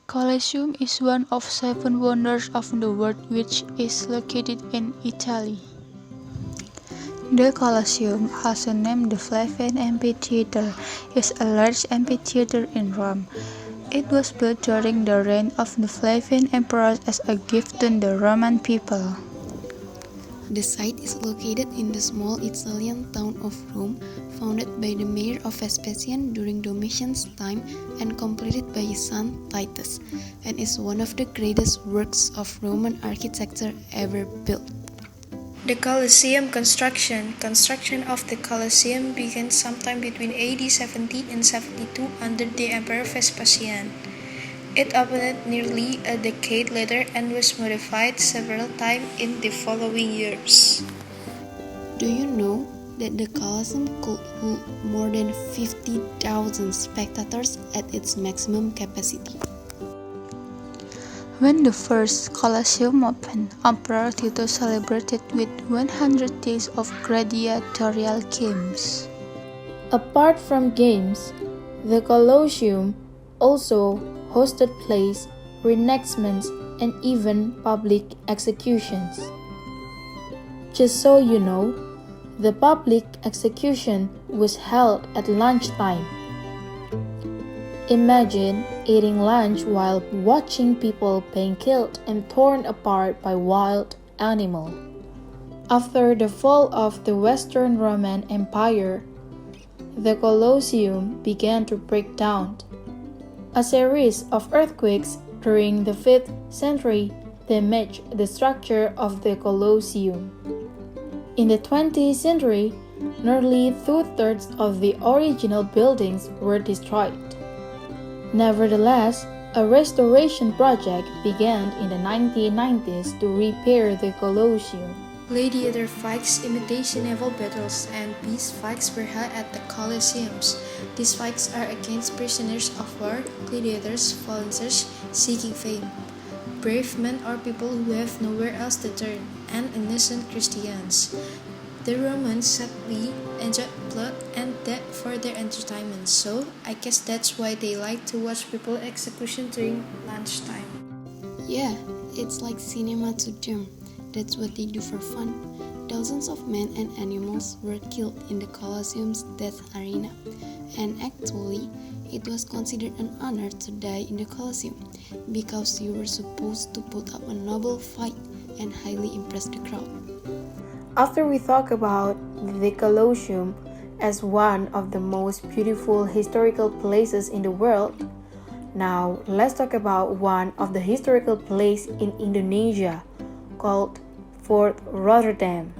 Colosseum is one of seven wonders of the world which is located in Italy. The Colosseum, also named the Flavian Amphitheater, is a large amphitheater in Rome. It was built during the reign of the Flavian Emperor as a gift to the Roman people. The site is located in the small Italian town of Rome, founded by the mayor of Vespasian during Domitian's time and completed by his son Titus, and is one of the greatest works of Roman architecture ever built. The Colosseum construction of the Colosseum began sometime between AD 70 and 72 under the Emperor Vespasian. It opened nearly a decade later and was modified several times in the following years. Do you know that the Colosseum could hold more than 50,000 spectators at its maximum capacity? When the first Colosseum opened, Emperor Titus celebrated with 100 days of gladiatorial games. Apart from games, the Colosseum also hosted plays, reenactments, and even public executions. Just so you know, the public execution was held at lunchtime. Imagine eating lunch while watching people being killed and torn apart by wild animals. After the fall of the Western Roman Empire, the Colosseum began to break down. A series of earthquakes during the 5th century damaged the structure of the Colosseum. In the 20th century, nearly two-thirds of the original buildings were destroyed. Nevertheless, a restoration project began in the 1990s to repair the Colosseum. Gladiator fights, imitation naval battles, and peace fights were held at the Colosseums. These fights are against prisoners of war, gladiators, volunteers seeking fame, brave men or people who have nowhere else to turn, and innocent Christians. The Romans sadly enjoyed blood and death for their entertainment, so I guess that's why they like to watch people execution during lunchtime. Yeah, it's like cinema to them. That's what they do for fun. Thousands of men and animals were killed in the Colosseum's death arena, and actually, it was considered an honor to die in the Colosseum because you were supposed to put up a noble fight and highly impress the crowd. After we talk about the Colosseum as one of the most beautiful historical places in the world, now let's talk about one of the historical places in Indonesia called Fort Rotterdam.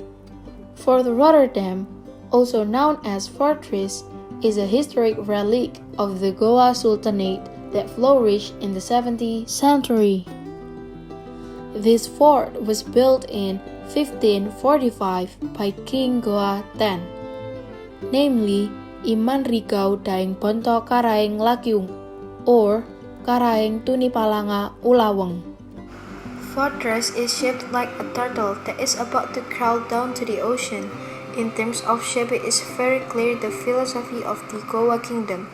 Fort Rotterdam, also known as Fortress, is a historic relic of the Goa Sultanate that flourished in the 17th century. This fort was built in 1545 by King Goa X, namely Iman Rigau Daeng Bonto Karaeng Lakyung or Karaeng Tunipalanga Ulaweng. Fortress is shaped like a turtle that is about to crawl down to the ocean. In terms of shape, it is very clear the philosophy of the Goa Kingdom,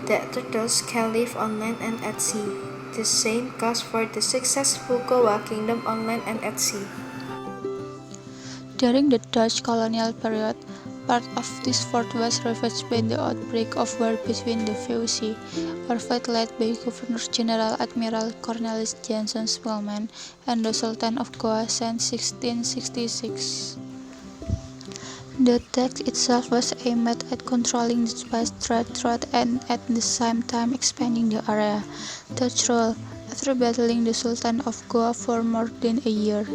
that turtles can live on land and at sea. The same goes for the successful Goa Kingdom on land and at sea. During the Dutch colonial period, part of this fort was ravaged by the outbreak of war between the VOC, or fleet led by Governor-General Admiral Cornelis Janson Spelman, and the Sultan of Goa since 1666. The tax itself was aimed at controlling the spice trade and at the same time expanding the area. Dutch rule, after battling the Sultan of Goa for more than a year,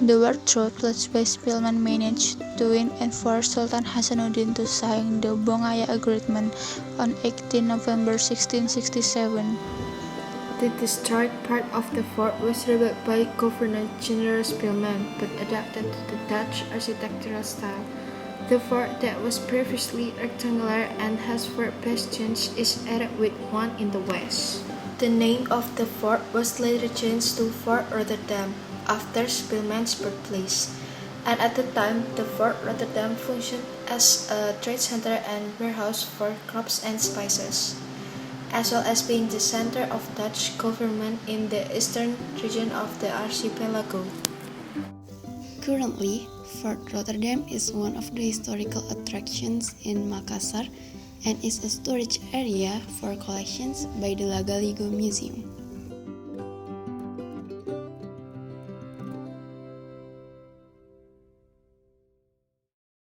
the war troop led by Spelman managed to win and force Sultan Hasanuddin to sign the Bongaya Agreement on 18 November 1667. The destroyed part of the fort was rebuilt by Governor-General Spelman, but adapted to the Dutch architectural style. The fort that was previously rectangular and has four bastions is added with one in the west. The name of the fort was later changed to Fort Rotterdam, after Spelman's birthplace, and at the time the Fort Rotterdam functioned as a trade center and warehouse for crops and spices. as well as being the center of Dutch government in the eastern region of the archipelago. Currently, Fort Rotterdam is one of the historical attractions in Makassar and is a storage area for collections by the Lagaligo Museum.